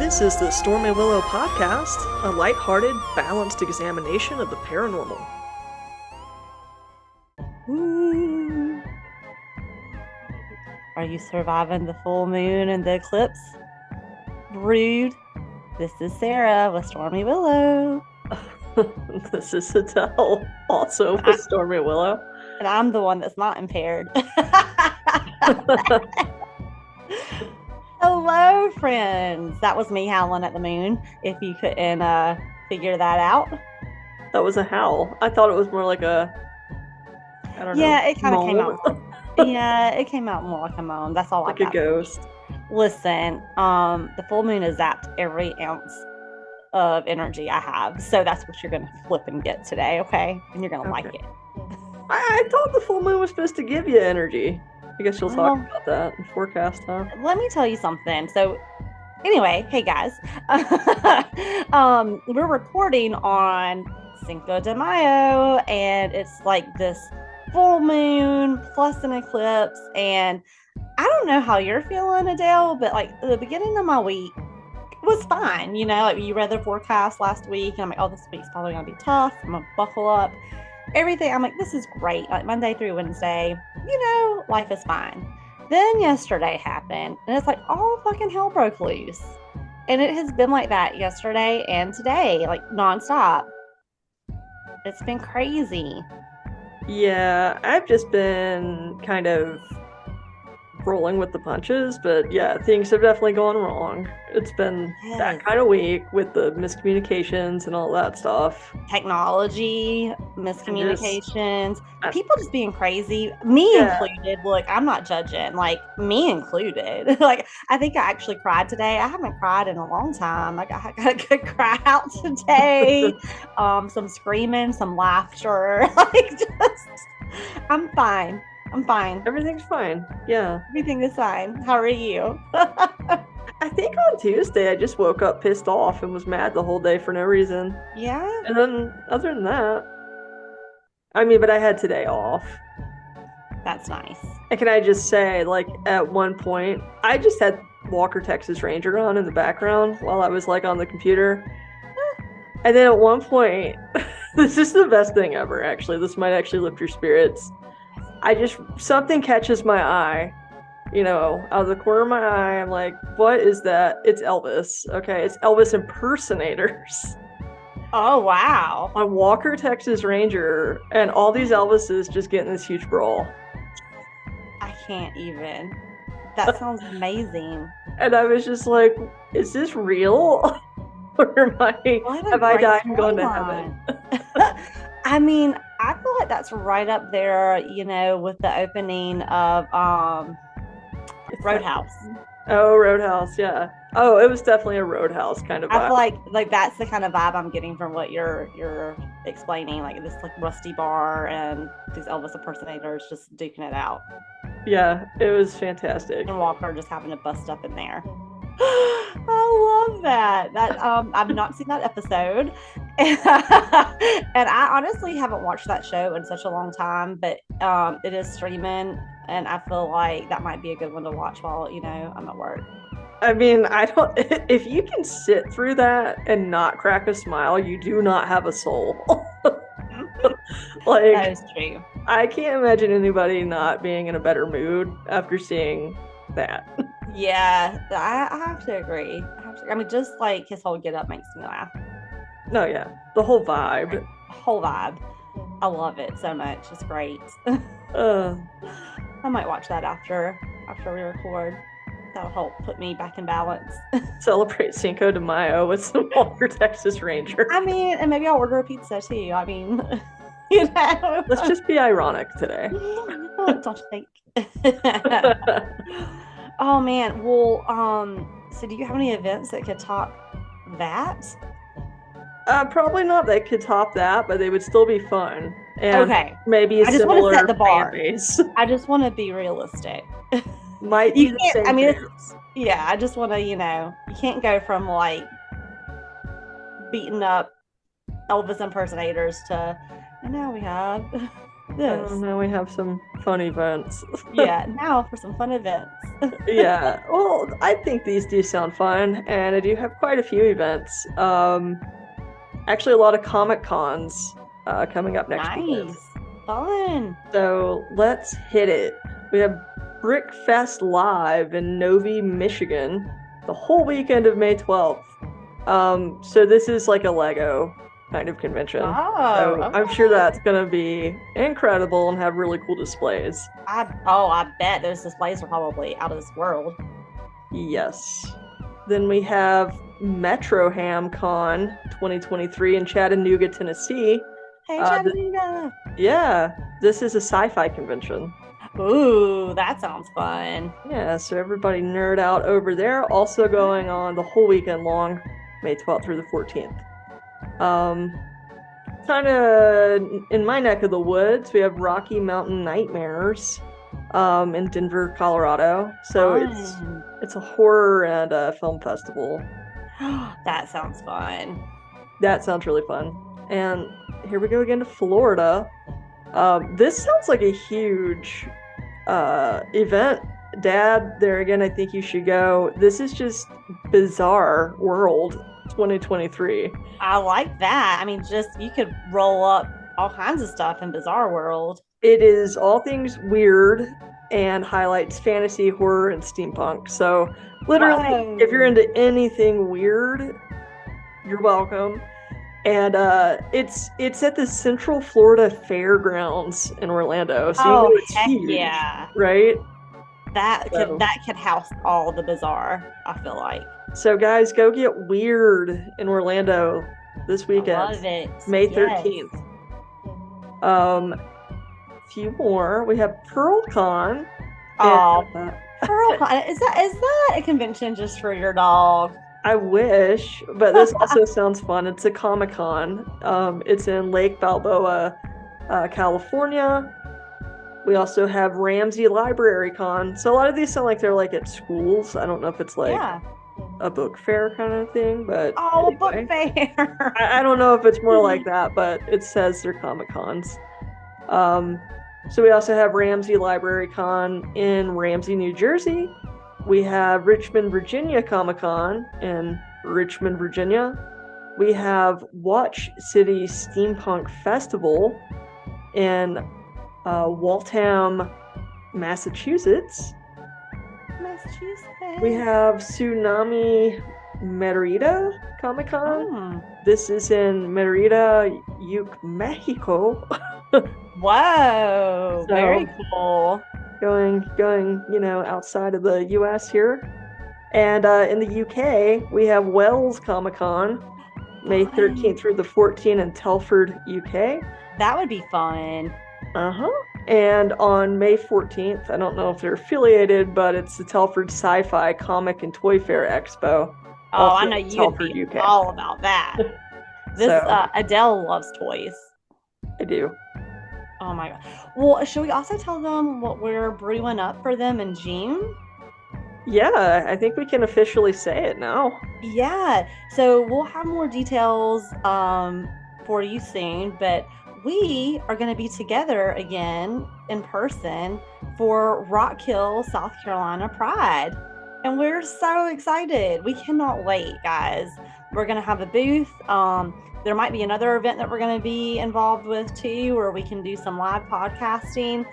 This is the Stormy Willow podcast, a lighthearted, balanced examination of the paranormal. Ooh. Are you surviving the full moon and the eclipse? Rude. This is Sarah with Stormy Willow. This is Adele, also with Stormy Willow. And I'm the one that's not impaired. Hello, friends. That was me howling at the moon, if you couldn't figure that out. That was a howl. I thought it was more like a, I don't know. Yeah, it kind of came moan. out. Yeah, it came out more like a moan. That's all Like I got. a ghost. Listen, the full moon has zapped every ounce of energy I have. So that's what you're going to flip and get today, okay? And you're going to like it. I thought the full moon was supposed to give you energy. I guess you'll talk about that in forecast, huh? Let me tell you something. So anyway, hey guys, we're recording on Cinco de Mayo, and it's like this full moon plus an eclipse. And I don't know how you're feeling, Adele, but like the beginning of my week was fine. You know, like you read the forecast last week, and I'm like, oh, this week's probably gonna be tough. I'm gonna buckle up. Everything, I'm like, this is great. Like Monday through Wednesday, you know, life is fine. Then yesterday happened, and it's like all fucking hell broke loose. And it has been like that yesterday and today, like nonstop. It's been crazy. Yeah, I've just been kind of rolling with the punches, but yeah, things have definitely gone wrong. It's been that kind of week with the miscommunications and all that stuff. Technology, miscommunications, people just being crazy, me included. Look, I'm not judging, like me included. Like, I think I actually cried today. I haven't cried in a long time. I got a good cry out today. Some screaming, some laughter. Like, just, I'm fine. Everything's fine. Yeah. Everything is fine. How are you? I think on Tuesday I just woke up pissed off and was mad the whole day for no reason. Yeah. And then other than that, I mean, but I had today off. That's nice. And can I just say, like, at one point, I just had Walker, Texas Ranger on in the background while I was like on the computer. And then at one point, this is the best thing ever, actually. This might actually lift your spirits. Something catches my eye, you know, out of the corner of my eye. I'm like, what is that? It's Elvis. Okay, it's Elvis impersonators. Oh, wow. On Walker, Texas Ranger, and all these Elvises just getting this huge brawl. I can't even. That sounds amazing. And I was just like, is this real? Or have I died and gone to heaven? I mean, I feel like that's right up there, you know, with the opening of Roadhouse. Oh, Roadhouse, yeah. Oh, it was definitely a Roadhouse kind of vibe. I feel like that's the kind of vibe I'm getting from what you're explaining, like this like rusty bar and these Elvis impersonators just duking it out. Yeah, it was fantastic. And Walker just having to bust up in there. I love that. I've not seen that episode. And I honestly haven't watched that show in such a long time, but it is streaming, and I feel like that might be a good one to watch while, you know, I'm at work. I mean, if you can sit through that and not crack a smile, you do not have a soul. Like, that is true. I can't imagine anybody not being in a better mood after seeing that. Yeah, I have to agree. I mean, just like his whole get up makes me laugh. No, yeah, the whole vibe. I love it so much. It's great. I might watch that after we record. That'll help put me back in balance. Celebrate Cinco de Mayo with some Walker, Texas Ranger. I mean, and maybe I'll order a pizza too. I mean, you know. Let's just be ironic today. Don't you think? Oh man, well, so do you have any events that could top that? Probably not that could top that, but they would still be fun. And okay. Maybe I just want to set the bar. Base. I just want to be realistic. Might be the same. I mean, yeah, I just want to, you know, you can't go from like beating up Elvis impersonators to, and now we have this. Now we have some fun events. Yeah, now for some fun events. Yeah, well, I think these do sound fun, and I do have quite a few events. Actually, a lot of Comic Cons coming up next weekend. Nice. Fun. So let's hit it. We have Brick Fest Live in Novi, Michigan, the whole weekend of May 12th. So this is like a Lego kind of convention. Oh, So okay. I'm sure that's gonna be incredible and have really cool displays. I bet those displays are probably out of this world. Yes. Then we have Metro Ham Con 2023 in Chattanooga, Tennessee. Hey, Chattanooga. Yeah, this is a sci-fi convention. Ooh, that sounds fun. Yeah, so everybody nerd out over there. Also going on the whole weekend long, May 12th through the 14th. Kind of in my neck of the woods, we have Rocky Mountain Nightmares in Denver, Colorado. So it's a horror and film festival. That sounds fun. That sounds really fun. And here we go again to Florida. This sounds like a huge event. Dad, there again, I think you should go. This is just Bizarre World 2023. I like that. I mean, just you could roll up all kinds of stuff in Bizarre World. It is all things weird and highlights fantasy, horror, and steampunk. So literally, if you're into anything weird, you're welcome. And it's at the Central Florida Fairgrounds in Orlando. So it's huge, yeah, right? That could house all the bizarre, I feel like. So guys, go get weird in Orlando this weekend. I love it. May 13th. Yes. Few more. We have PearlCon. Oh, PearlCon. Is that a convention just for your dog? I wish, but this also sounds fun. It's a Comic-Con. It's in Lake Balboa, California. We also have Ramsey Library Con. So a lot of these sound like they're like at schools. I don't know if it's like a book fair kind of thing, but anyway. Book fair. I don't know if it's more like that, but it says they're Comic-Cons. So we also have Ramsey Library Con in Ramsey, New Jersey. We have Richmond, Virginia Comic-Con in Richmond, Virginia. We have Watch City Steampunk Festival in Waltham, Massachusetts. We have Tsunami Merida Comic-Con. This is in Merida, Mexico. Whoa, so, very cool. Going, outside of the US here. And in the UK, we have Wells Comic-Con, May 13th through the 14th in Telford, UK. That would be fun. And on May 14th, I don't know if they're affiliated, but it's the Telford Sci-Fi Comic and Toy Fair Expo. Oh, I know you'd be UK. All about that. Adele loves toys. I do. Oh my god. Well, should we also tell them what we're brewing up for them in June? Yeah, I think we can officially say it now. Yeah. So we'll have more details for you soon, but we are going to be together again in person for Rock Hill, South Carolina Pride. And we're so excited. We cannot wait, guys. We're going to have a booth. There might be another event that we're going to be involved with too, where we can do some live podcasting.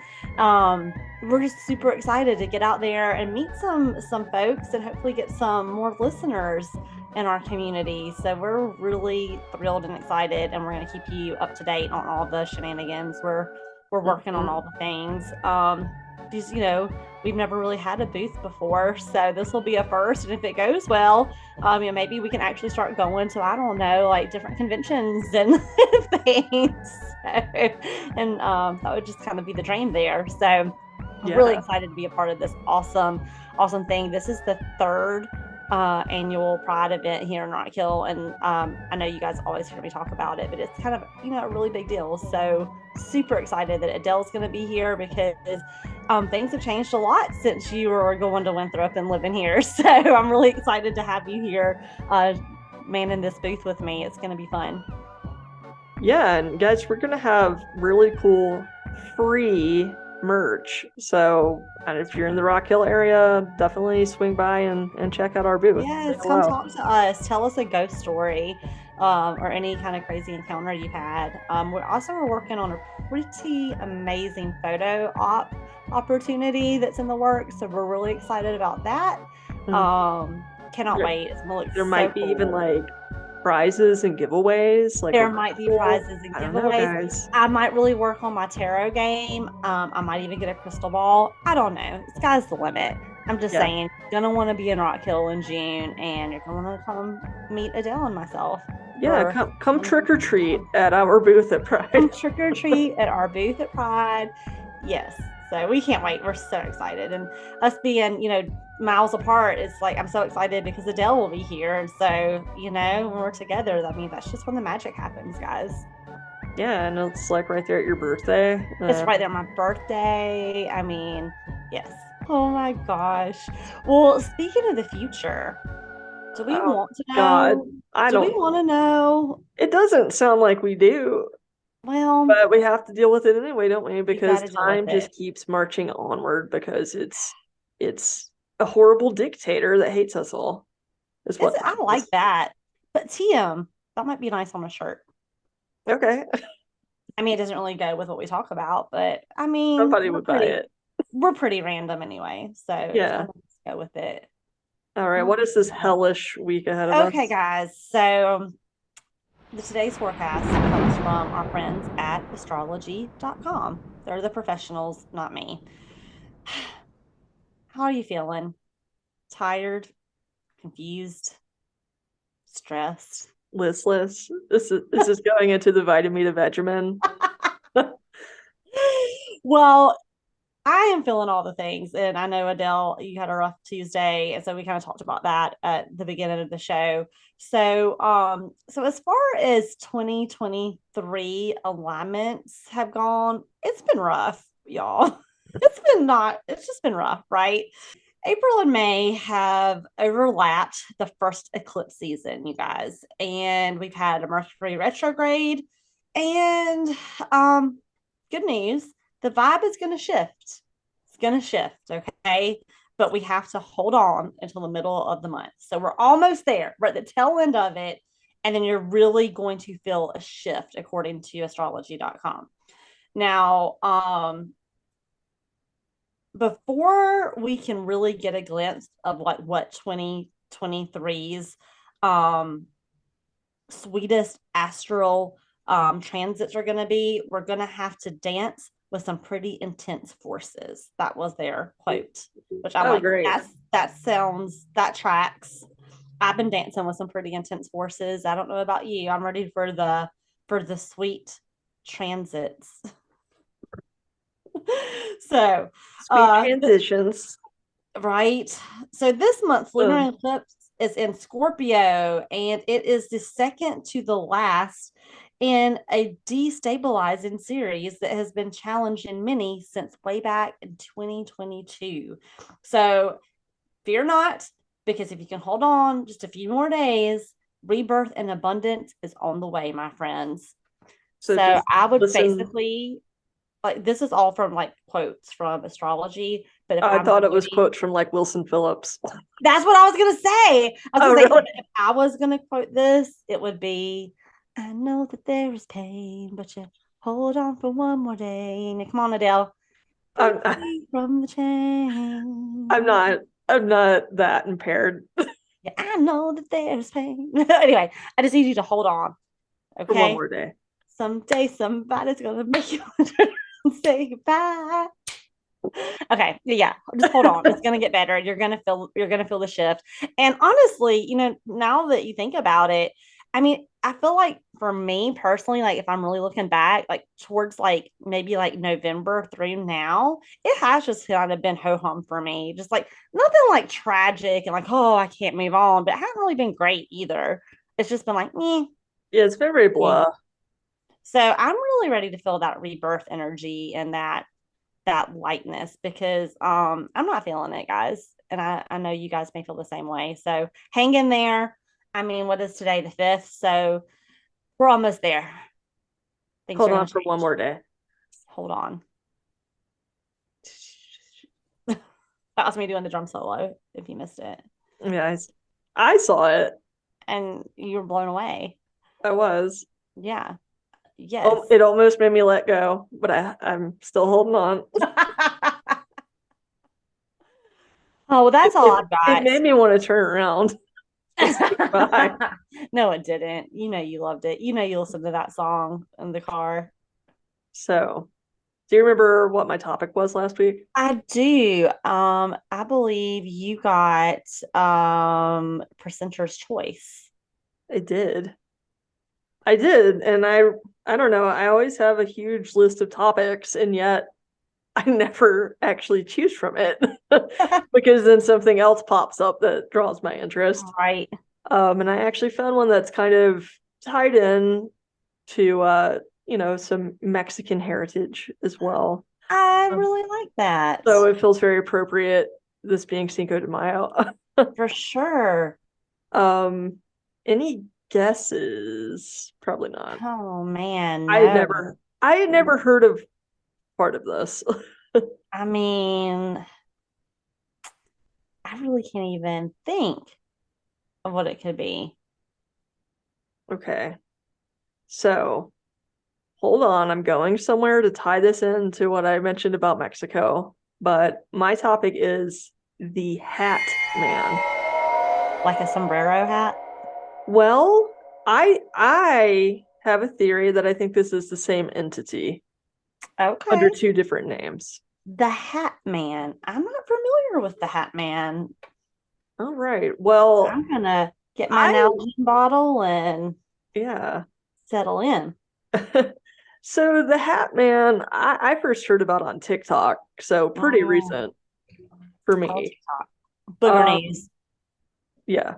We're just super excited to get out there and meet some folks and hopefully get some more listeners in our community. So we're really thrilled and excited, and we're going to keep you up to date on all the shenanigans. We're working on all the things. These, we've never really had a booth before, so this will be a first. And if it goes well, maybe we can actually start going to, I don't know, like different conventions and things. And that would just kind of be the dream there. So I'm really excited to be a part of this awesome thing. This is the third annual Pride event here in Rock Hill, and I know you guys always hear me talk about it, but it's kind of a really big deal. So super excited that Adele's going to be here, because things have changed a lot since you were going to Winthrop and living here. So I'm really excited to have you here manning this booth with me. It's going to be fun. Yeah, and guys, we're going to have really cool free merch. So if you're in the Rock Hill area, definitely swing by and check out our booth. Say Yes, come hello. talk to us. Tell us a ghost story, or any kind of crazy encounter you had. We're working on a pretty amazing photo opportunity that's in the works, so we're really excited about that. Cannot There, wait. It's gonna look there so might be even cool. like prizes and giveaways, like a There might be raffle. prizes and I don't know, giveaways. guys. I might really work on my tarot game. I might even get a crystal ball. I don't know. Sky's the limit. I'm just saying, you're gonna want to be in Rock Hill in June, and you're gonna want to come meet Adele and myself. Yeah, come trick or treat at our booth at Pride. Come trick or treat at our booth at Pride. Yes. So we can't wait. We're so excited. And us being, miles apart, it's like I'm so excited because Adele will be here. And so, when we're together, I mean, that's just when the magic happens, guys. Yeah, and it's like right there at your birthday. It's right there on my birthday. I mean, yes. Oh my gosh. Well, speaking of the future, do we want to know? God, do we want to know? It doesn't sound like we do. Well, but we have to deal with it anyway, don't we? Because time just it. keeps marching onward because it's a horrible dictator that hates us all. Is what I like that. But TM, that might be nice on a shirt. Okay. I mean, it doesn't really go with what we talk about, but I mean, somebody would buy it. We're pretty random anyway, so yeah, let's go with it. All right, what is this hellish week ahead of us? Okay, guys. So today's forecast comes from our friends at astrology.com. They're the professionals, not me. How are you feeling? Tired? Confused? Stressed? Listless? This is going into the vitamin regimen. Well, I am feeling all the things. And I know, Adele, you had a rough Tuesday. And so we kind of talked about that at the beginning of the show. So, so as far as 2023 alignments have gone, it's been rough, y'all. It's just been rough, right? April and May have overlapped the first eclipse season, you guys. And we've had a Mercury retrograde. And good news, the vibe is going to shift. It's going to shift, okay? But we have to hold on until the middle of the month. So we're almost there. We're at the tail end of it. And then you're really going to feel a shift according to astrology.com. Now, before we can really get a glimpse of what 2023's sweetest astral transits are going to be, we're going to have to dance with some pretty intense forces. That was their quote, which I'm great. That tracks. I've been dancing with some pretty intense forces. I don't know about you. I'm ready for the sweet transits. So transitions, right? So this month's lunar eclipse is in Scorpio, and it is the second to the last in a destabilizing series that has been challenging many since way back in 2022. So fear not, because if you can hold on just a few more days, rebirth and abundance is on the way, my friends. So I would basically, like, this is all from like quotes from astrology, but if I thought it was quotes from like Wilson Phillips. That's what I was gonna say. If I was gonna quote this, it would be, "I know that there is pain, but you hold on for one more day." And come on, Adele. From the chain. I'm not that impaired. Yeah, I know that there's pain. Anyway, I just need you to hold on. Okay. For one more day. Someday somebody's gonna make you say goodbye. Okay, yeah, just hold on. It's gonna get better. You're gonna feel the shift. And honestly, now that you think about it, I mean, I feel like for me personally, like if I'm really looking back, like towards like maybe like November through now, it has just kind of been ho-hum for me. Just like nothing like tragic and like, oh, I can't move on, but it hasn't really been great either. It's just been like, Yeah, it's been very blah. So I'm really ready to feel that rebirth energy and that lightness, because I'm not feeling it, guys. And I know you guys may feel the same way. So hang in there. I mean, what is today, the 5th? So we're almost there. Hold on for one more day. Hold on. That was me doing the drum solo, if you missed it. Yeah, I saw it. And you were blown away. I was. Yeah. Yes. Oh, it almost made me let go, but I'm still holding on. Oh, well, that's all It, I've it got. made me want to turn around. Bye. No, it didn't. You know you loved it. You know you listened to that song in the car. So, do you remember what my topic was last week? I do. I believe you got presenter's choice. I did. I did, and I don't know. I always have a huge list of topics, and yet I never actually choose from it because then something else pops up that draws my interest. Right. And I actually found one that's kind of tied in to some Mexican heritage as well. I really like that. So it feels very appropriate, this being Cinco de Mayo. For sure. Any guesses? Probably not. Oh man, I had no. never heard of part of this. I mean, I really can't even think of what it could be. Okay. So hold on, I'm going somewhere to tie this into what I mentioned about Mexico. But my topic is the Hat Man. Like a sombrero hat? Well, I have a theory that I think this is the same entity under Okay. two different names. The Hat Man. I'm not familiar with the Hat Man. All right. Well, I'm gonna get my I Nalgene bottle and yeah. settle in. So the Hat Man, I first heard about on TikTok, so pretty Mm, recent for oh, me. TikTok. Booger knees. Yeah.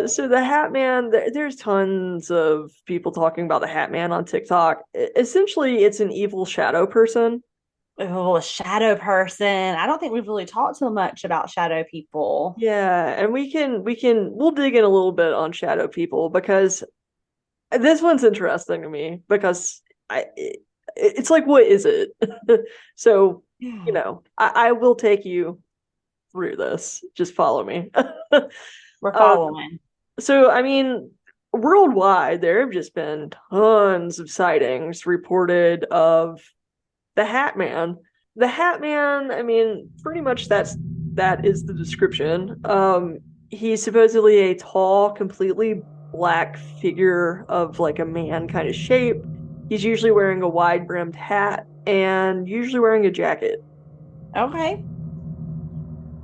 So the Hat Man, there's tons of people talking about the Hat Man on TikTok. Essentially, it's an evil shadow person. Oh, a shadow person. I don't think we've really talked so much about shadow people. Yeah, and we'll dig in a little bit on shadow people because this one's interesting to me because it's like, what is it? So, Yeah. I will take you through this. Just follow me. We're Um, following. so, I mean, worldwide, there have just been tons of sightings reported of the Hat Man. The Hat Man, I mean, pretty much that is the description. He's supposedly a tall, completely black figure of like a man kind of shape. He's usually wearing a wide brimmed hat and usually wearing a jacket. Okay.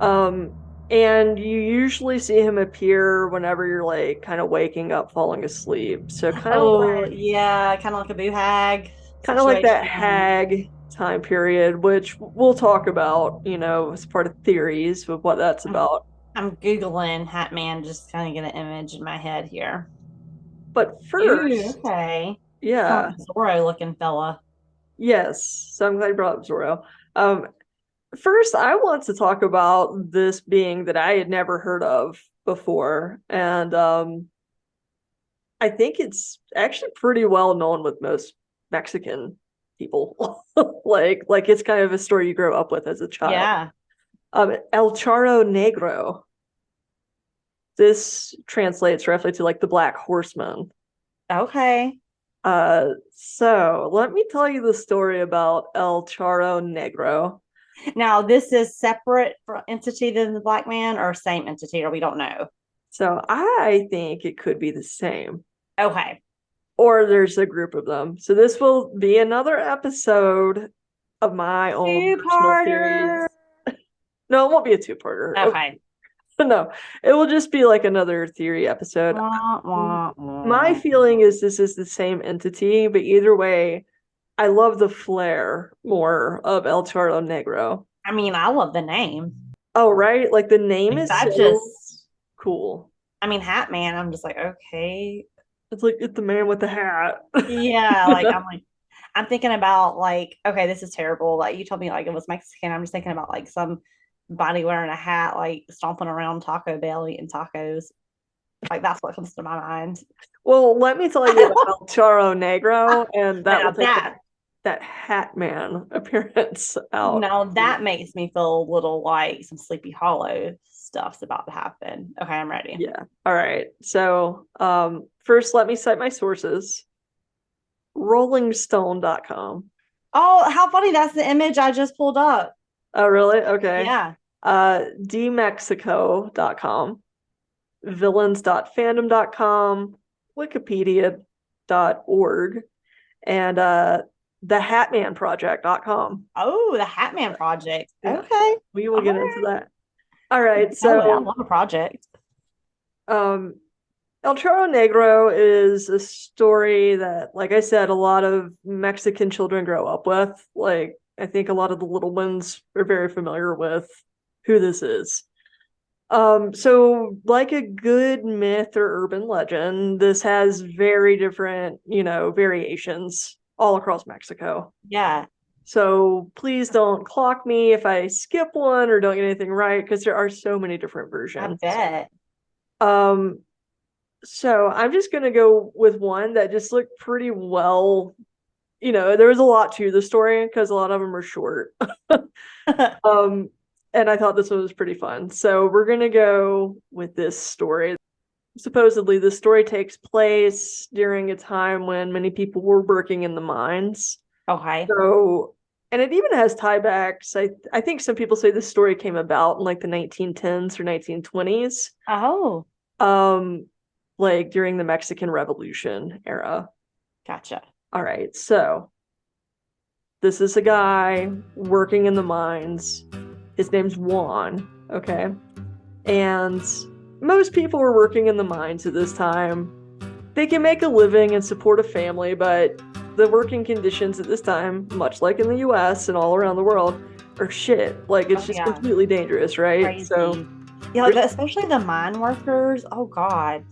Um, and you usually see him appear whenever you're like kind of waking up, falling asleep. So Oh, yeah, kind of like a boo hag kind of like that situation. hag time period, which we'll talk about, as part of theories of what that's I'm, about. I'm Googling Hat Man, just kind of get an image in my head here. But Ooh, first, okay. Kind of yeah, like a Zorro looking fella. yes. So I'm glad you brought up Zorro. Um, First, I want to talk about this being that I had never heard of before, and I think it's actually pretty well known with most Mexican people. like it's kind of a story you grow up with as a child. Yeah. El Charro Negro. This translates roughly to like the Black Horseman. Okay. So let me tell you the story about El Charro Negro. Now, this is separate entity than the black man or same entity, or we don't know. So I think it could be the same, Okay. or there's a group of them. So this will be another episode of my own personal Two-parter. theories. No, it won't be a two-parter. Okay. No, it will just be like another theory episode. Wah, wah, My wah. feeling is this is the same entity, but either way, I love the flair more of El Charro Negro. I mean, I love the name. Oh, right? Like the name Like is that so just, cool. I mean, Hat Man, I'm just like, okay. It's like it's the man with the hat. Yeah, I'm thinking about like, okay, this is terrible. Like you told me like it was Mexican. I'm just thinking about like some body wearing a hat, like stomping around Taco Bell eating tacos. Like that's what comes to my mind. Well, let me tell you about El Charro Negro, and that will Now take that Hatman appearance out. Now that makes me feel a little like some Sleepy Hollow stuff's about to happen. Okay, I'm ready. Yeah. All right. So first let me cite my sources. rollingstone.com. Oh, how funny. That's the image I just pulled up. Oh, really? Okay. Yeah. dmexico.com, villains.fandom.com, wikipedia.org, and thehatmanproject.com. Oh, the Hatman Project. Yeah. Okay. We will get into that. All right. So I love a project. El Charro Negro is a story that, like I said, a lot of Mexican children grow up with. Like, I think a lot of the little ones are very familiar with who this is. So like a good myth or urban legend, this has very different, variations all across Mexico. Yeah. So please don't clock me if I skip one or don't get anything right, because there are so many different versions. I bet. So I'm just gonna go with one that just looked pretty well. There was a lot to the story because a lot of them are short. And I thought this one was pretty fun. So we're gonna go with this story. Supposedly, the story takes place during a time when many people were working in the mines. Okay. So, and it even has tiebacks. I think some people say this story came about in like the 1910s or 1920s. Oh. Like during the Mexican Revolution era. Gotcha. All right, so this is a guy working in the mines. His name's Juan, okay? And most people were working in the mines at this time. They can make a living and support a family, but the working conditions at this time, much like in the US and all around the world, are shit. Like, it's just completely dangerous, right? Crazy. So, yeah, like especially the mine workers. Oh, God.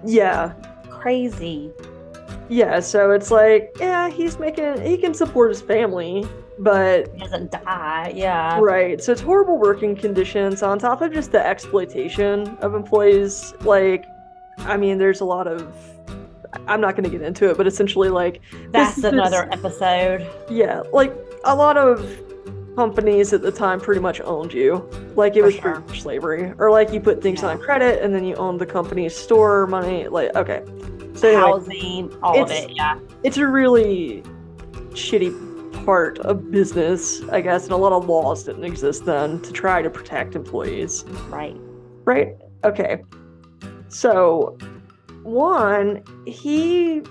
Yeah. Crazy. Yeah, so it's like, yeah, he can support his family, but he doesn't die. Yeah. Right. So it's horrible working conditions on top of just the exploitation of employees. Like, I mean, there's a lot of, I'm not going to get into it, but essentially, like, that's another episode. Yeah, like a lot of companies at the time pretty much owned you. Like, it was for slavery, or like you put things on credit and then you owned the company's store money. Like, okay, so housing, all of it. Yeah, it's a really shitty part of business, I guess, and a lot of laws didn't exist then to try to protect employees. Right. Okay, so Juan, he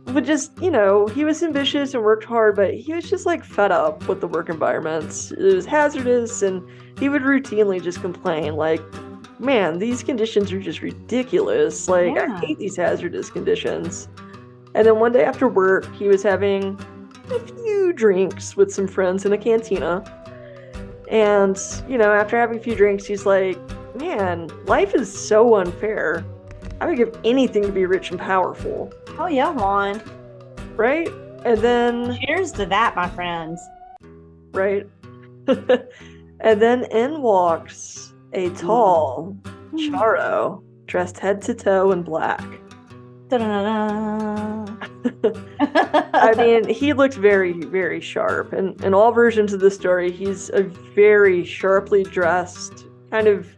would just, he was ambitious and worked hard, but he was just like fed up with the work environments. It was hazardous, and he would routinely just complain, like, man, these conditions are just ridiculous. Like, I hate these hazardous conditions. And then one day after work, he was having a few drinks with some friends in a cantina. And, after having a few drinks, he's like, man, life is so unfair. I would give anything to be rich and powerful. Oh, yeah, Juan. Right? And then... cheers to that, my friends. Right? And then in walks a tall charro dressed head to toe in black. I mean, he looks very, very sharp. And in all versions of the story, he's a very sharply dressed, kind of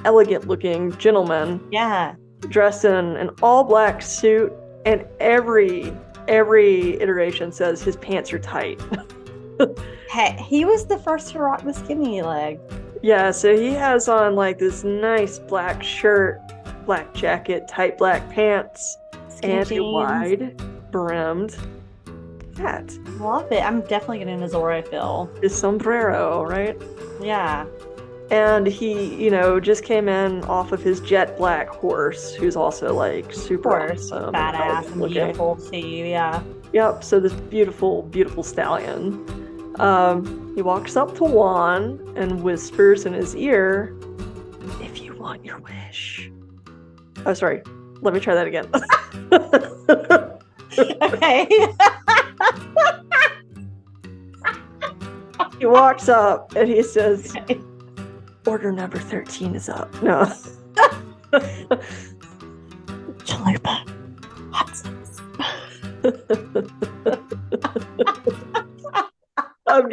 elegant-looking gentleman. Yeah. Dressed in an all-black suit, and every iteration says his pants are tight. Hey, he was the first to rock the skinny leg. Yeah, so he has on like this nice black shirt, black jacket, tight black pants, skinny and jeans. a wide brimmed hat. Love it. I'm definitely getting a Zorro feel. His sombrero, right? Yeah. And he, just came in off of his jet black horse, who's also like super awesome, badass and beautiful too. Yeah. Yep. So this beautiful, beautiful stallion. He walks up to Juan and whispers in his ear, "If you want your wish." Oh, sorry. Let me try that again. Okay. He walks up and he says, "Order number 13 is up." No. Chalupa. Hot sauce.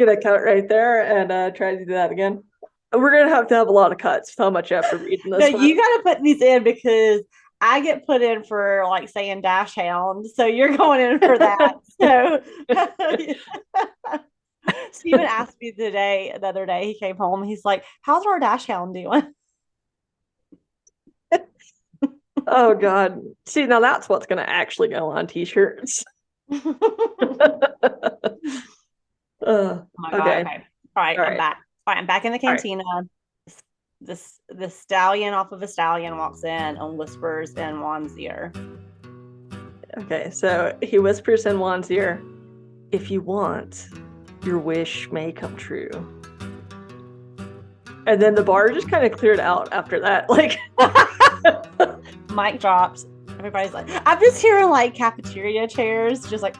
gonna cut right there and try to do that again. We're gonna have a lot of cuts. How much after reading this? No, you got to put these in because I get put in for like saying dash hound, so you're going in for that. So Steven asked me the other day, he came home, he's like, how's our dash hound doing? Oh God. See, now that's what's gonna actually go on t-shirts. Oh my God. Okay. Okay. All right, I'm back. All right, I'm back in the cantina. The stallion off of a stallion walks in and whispers in Juan's ear. Okay, so he whispers in Juan's ear, if you want, your wish may come true. And then the bar just kind of cleared out after that. Like, mic drops. Everybody's like, I'm just hearing like cafeteria chairs, just like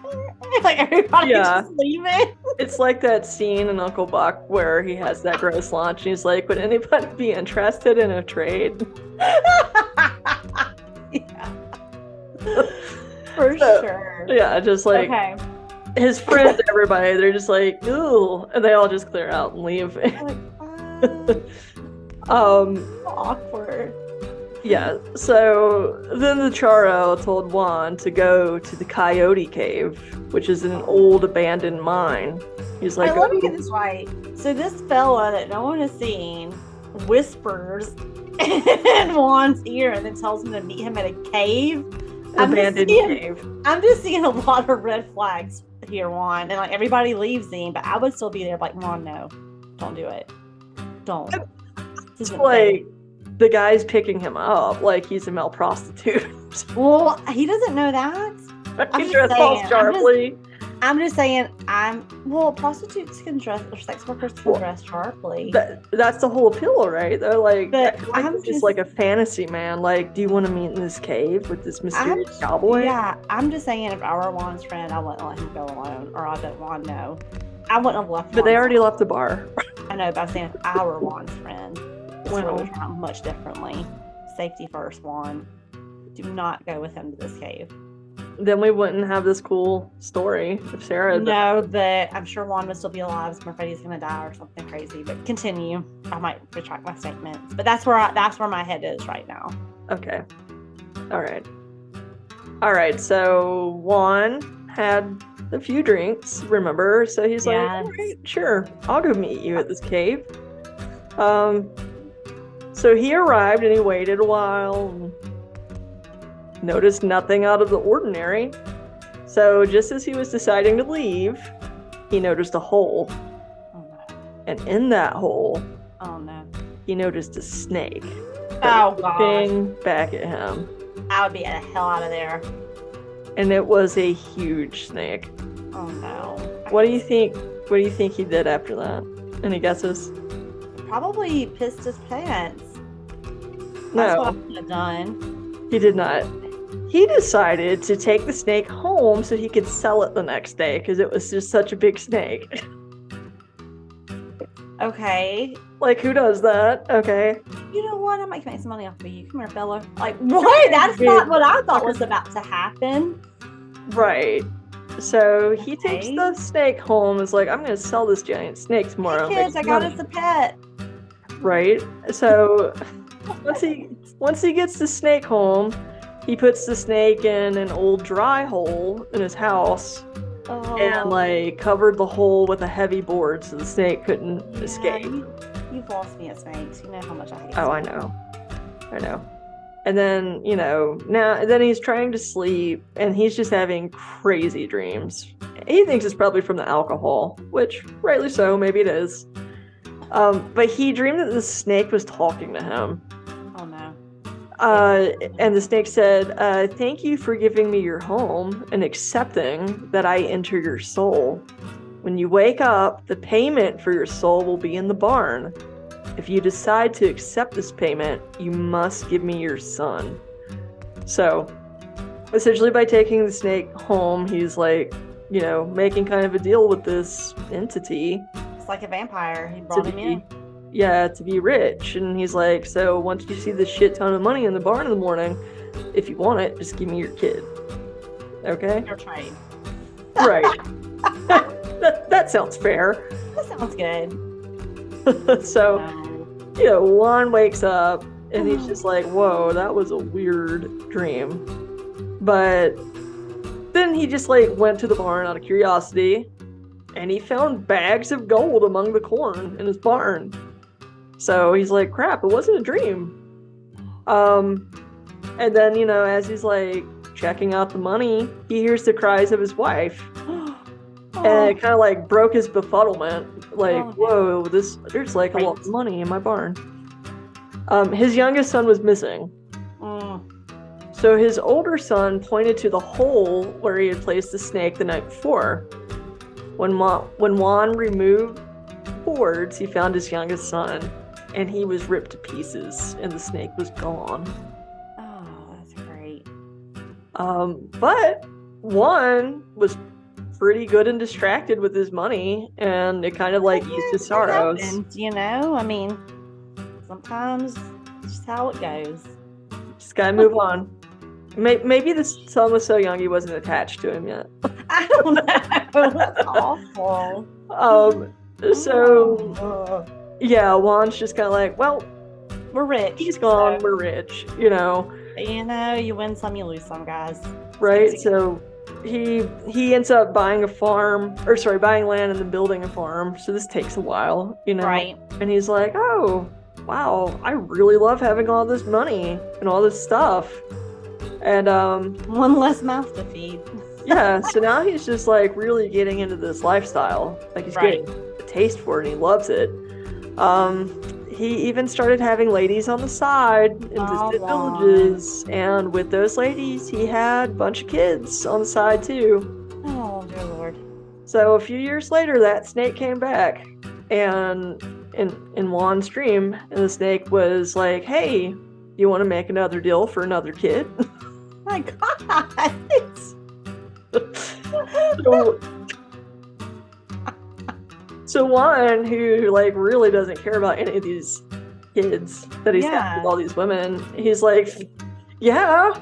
everybody just leaving. It's like that scene in Uncle Buck where he has that gross lunch and he's like, would anybody be interested in a trade? Yeah. For sure. Yeah, just like his friends, everybody, they're just like, ooh, and they all just clear out and leave. Like, awkward. Yeah, so then the Charo told Juan to go to the Coyote Cave, which is an old abandoned mine. He's like, let me get this right. So this fella that no one has seen whispers in Juan's ear and then tells him to meet him at a cave. Abandoned cave. I'm just seeing a lot of red flags here, Juan, and like everybody leaves him, but I would still be there like, Juan, no, don't do it. Don't. It's like the guy's picking him up like he's a male prostitute. Well, he doesn't know that. He dressed all sharply. I'm just saying, prostitutes can dress, or sex workers can dress sharply. That's the whole appeal, right? They're like, I'm just like a fantasy man. Like, do you want to meet in this cave with this mysterious cowboy? Yeah, I'm just saying, if I were Juan's friend, I wouldn't let him go alone, or I don't want to know. I wouldn't have left. But they already left the bar. I know, but I'm saying, if I were Juan's friend, it's really turned much differently. Safety first, Juan. Do not go with him to this cave. Then we wouldn't have this cool story if Sarah. No, but I'm sure Juan would still be alive. So Freddy's gonna die or something crazy. But continue. I might retract my statements. But that's where my head is right now. Okay. All right. So Juan had a few drinks. Remember? So he's like, all right, sure, I'll go meet you at this cave. So he arrived and he waited a while. And noticed nothing out of the ordinary. So just as he was deciding to leave, he noticed a hole. Oh no. And in that hole, he noticed a snake. Oh god. Looking back at him. I would be the hell out of there. And it was a huge snake. Oh no. What do you think he did after that? Any guesses? Probably pissed his pants. No. That's what I would have done. He did not. He decided to take the snake home so he could sell it the next day because it was just such a big snake. Okay. Like, who does that? Okay. You know what? I might make some money off of you. Come here, fella. Like, what? That's not what I thought was about to happen. Right. So he takes the snake home. Is like, I'm going to sell this giant snake tomorrow. Hey kids, I got us a pet. Right. So once he gets the snake home, he puts the snake in an old dry hole in his house and like covered the hole with a heavy board so the snake couldn't escape. You've lost me at snakes. You know how much I hate snakes. I know. And then, then he's trying to sleep and he's just having crazy dreams. He thinks it's probably from the alcohol, which rightly so, maybe it is. But he dreamed that the snake was talking to him. Oh no. And the snake said, thank you for giving me your home and accepting that I enter your soul. When you wake up, the payment for your soul will be in the barn. If you decide to accept this payment, you must give me your son. So, essentially by taking the snake home, he's like, making kind of a deal with this entity. It's like a vampire. He brought him in. Yeah, to be rich. And he's like, so once you see this shit ton of money in the barn in the morning, if you want it, just give me your kid. Okay? Your trade. Right. That sounds fair. That sounds good. So, No. Juan wakes up and he's just like, whoa, that was a weird dream. But then he just like went to the barn out of curiosity and he found bags of gold among the corn in his barn. So he's like, crap, it wasn't a dream. And then, as he's like checking out the money, he hears the cries of his wife. And it kind of like broke his befuddlement. Like, whoa, there's like a lot of money in my barn. His youngest son was missing. So his older son pointed to the hole where he had placed the snake the night before. When Juan removed boards, he found his youngest son, and he was ripped to pieces, and the snake was gone. Oh, that's great. But Juan was pretty good and distracted with his money, and it kind of like eased his sorrows. I mean, sometimes it's just how it goes. Just gotta move on. Maybe the son was so young he wasn't attached to him yet. I don't know. That's awful. So yeah, Juan's just kind of like, well, we're rich. He's gone. So. We're rich. You win some, you lose some, guys. Right. So he ends up buying buying land and then building a farm. So this takes a while, Right. And he's like, oh, wow, I really love having all this money and all this stuff. And one less mouth to feed. Yeah, so now he's just like really getting into this lifestyle. Like he's getting a taste for it and he loves it. He even started having ladies on the side in distant villages, and with those ladies he had a bunch of kids on the side too. Oh dear Lord. So a few years later that snake came back and in Juan's dream, and the snake was like, hey, you want to make another deal for another kid? My God. So Juan, who like really doesn't care about any of these kids that he's had with all these women, he's like, yeah,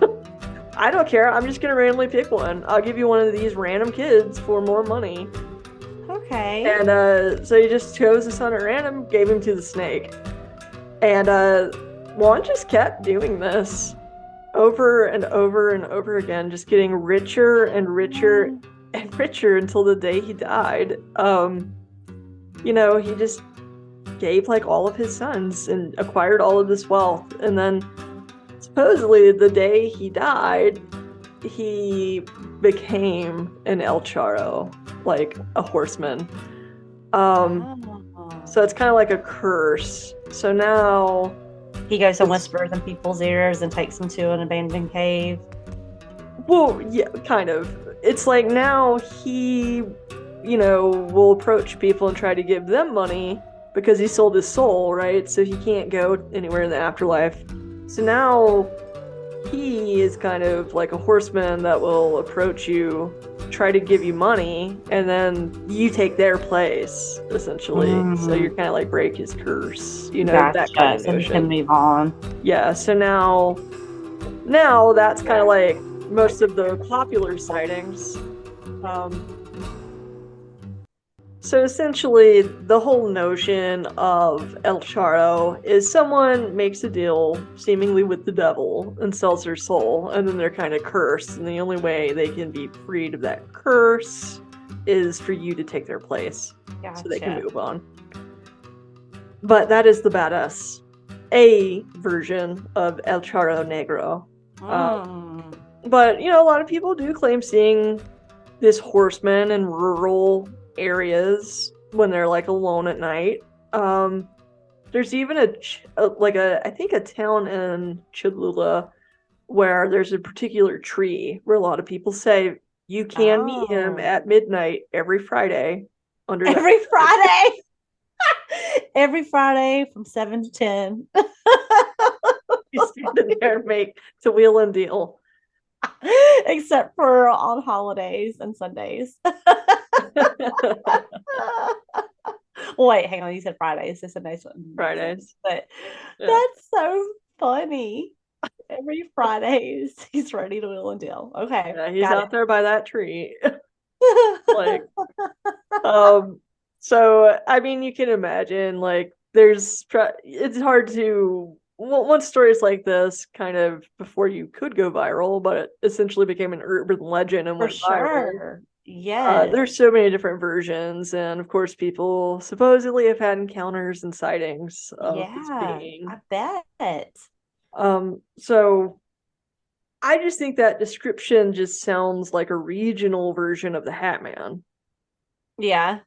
I don't care. I'm just gonna randomly pick one. I'll give you one of these random kids for more money. Okay. And so he just chose a son at random, gave him to the snake. And Juan just kept doing this over and over and over again, just getting richer and richer and richer until the day he died. He just gave like all of his sons and acquired all of this wealth. And then supposedly the day he died, he became an El Charro, like a horseman. So it's kind of like a curse. So now he goes and whispers in people's ears and takes them to an abandoned cave. Well, yeah, kind of. It's like now he, will approach people and try to give them money because he sold his soul, right? So he can't go anywhere in the afterlife. So now he is kind of like a horseman that will approach you, try to give you money, and then you take their place, essentially. So you're kind of like break his curse, gotcha. That kind of so notion. He can move on. Yeah, so now that's kind of like most of the popular sightings. So essentially, the whole notion of El Charro is someone makes a deal, seemingly with the devil, and sells their soul, and then they're kind of cursed, and the only way they can be freed of that curse is for you to take their place, so they can move on. But that is the badass A version of El Charro Negro. But, a lot of people do claim seeing this horseman in rural areas when they're like alone at night. There's even I think a town in Cholula where there's a particular tree where a lot of people say you can meet him at midnight every Friday. Every Friday? Every Friday from 7 to 10. You stand there and make to wheel and deal. Except for on holidays and Sundays. Wait, hang on. You said Fridays. It's a nice one. Fridays. But that's so funny. Every Fridays, he's ready to wheel and deal. Okay. Yeah, he's out there by that tree. Like, um, so I mean, you can imagine like it's hard to once stories like this kind of before you could go viral, but it essentially became an urban legend and For went viral. sure. Yes. There's so many different versions, and of course, people supposedly have had encounters and sightings of this Yeah, being. I bet. So I just think that description just sounds like a regional version of the Hat Man. Yeah.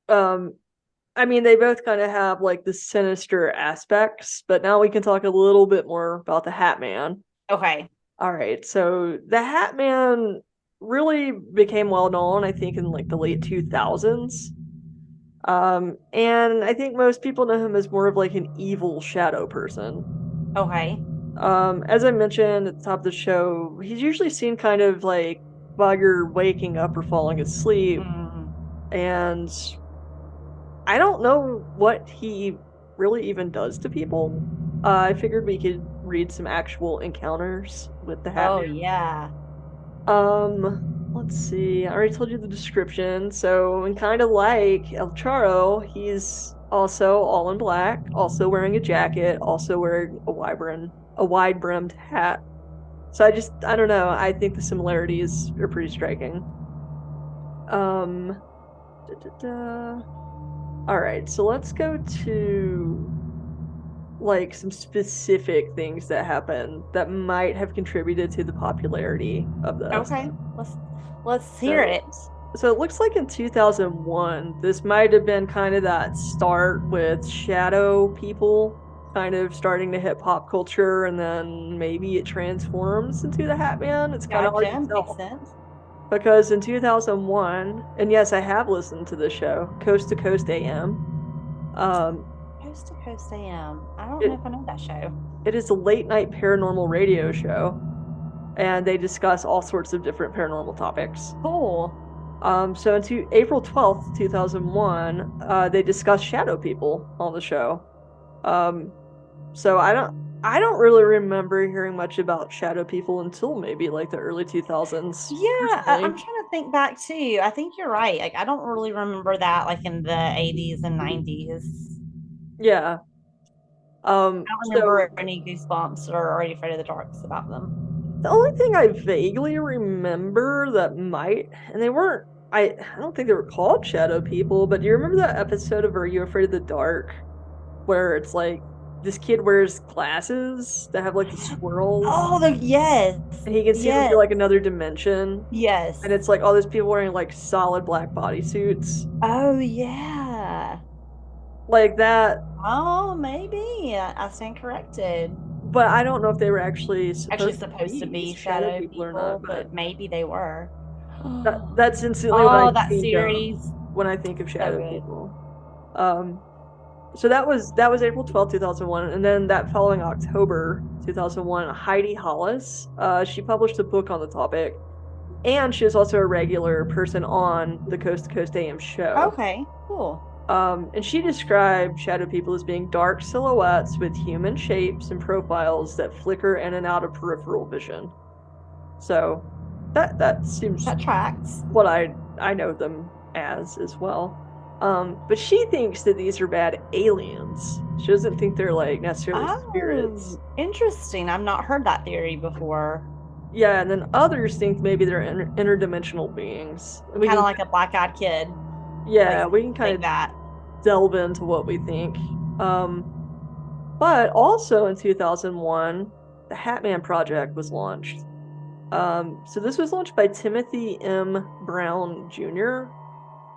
Um, I mean, they both kind of have like the sinister aspects, but now we can talk a little bit more about the Hat Man. Okay. All right, so the Hat Man really became well known, I think, in like the late 2000s. And I think most people know him as more of like an evil shadow person. Okay. As I mentioned at the top of the show, he's usually seen kind of like while you're waking up or falling asleep, Mm, and I don't know what he really even does to people. I figured we could read some actual encounters with the Hat oh, Man. yeah. Let's see. I already told you the description. So, and kind of like El Charo, he's also all in black, also wearing a jacket, also wearing a wide brimmed hat. So I don't know. I think the similarities are pretty striking. Um, da, da, da. All right, so let's go to like some specific things that happened that might have contributed to the popularity of this. Okay. Let's hear So, it. so it looks like in 2001, this might have been kind of that start with shadow people kind of starting to hit pop culture, and then maybe it transforms into the Hat Man. It's kind of hard to Gotcha. Makes tell sense. because in 2001, and yes, I have listened to the show, Coast to Coast AM. Um, Coast to Coast AM. I don't know it if I know that show. it is a late night paranormal radio show, and they discuss all sorts of different paranormal topics. Cool. So into April 12th, 2001, they discussed shadow people on the show. Um, so I don't really remember hearing much about shadow people until maybe like the early 2000s. Yeah, I'm Personally, trying to think back too. I think you're right. Like, I don't really remember that like in the 80s and 90s. yeah. I don't So remember any goosebumps or Already Afraid of the Darks about them. the only thing I vaguely remember that might, and they weren't, I don't think they were called shadow people, but do you remember that episode of Are You Afraid of the Dark where it's like this kid wears glasses that have like the swirls Oh, the yes, and he can see into yes, like another dimension, yes. and it's like all these people wearing like solid black bodysuits Oh, yeah. like that. Oh, maybe I stand corrected. But I don't know if they were Actually, supposed to supposed to be be shadow shadow people or not. people, But but maybe they were. that's instantly what I Oh, that think of series, when I think of so shadow good. people. Um, so that was April 12th, 2001, and then that following October 2001, Heidi Hollis, she published a book on the topic, and she was also a regular person on the Coast to Coast AM show. Okay, cool. And she described shadow people as being dark silhouettes with human shapes and profiles that flicker in and out of peripheral vision. So that seems That tracks. what I know them as well. But she thinks that these are bad aliens. She doesn't think they're like necessarily spirits. Oh, interesting. I've not heard that theory before. Yeah, and then others think maybe they're interdimensional beings. We Kind can, of like a black-eyed kid. yeah, Like, we can kind think of that. delve into what we think. But also in 2001, the Hatman Project was launched. So this was launched by Timothy M. Brown Jr.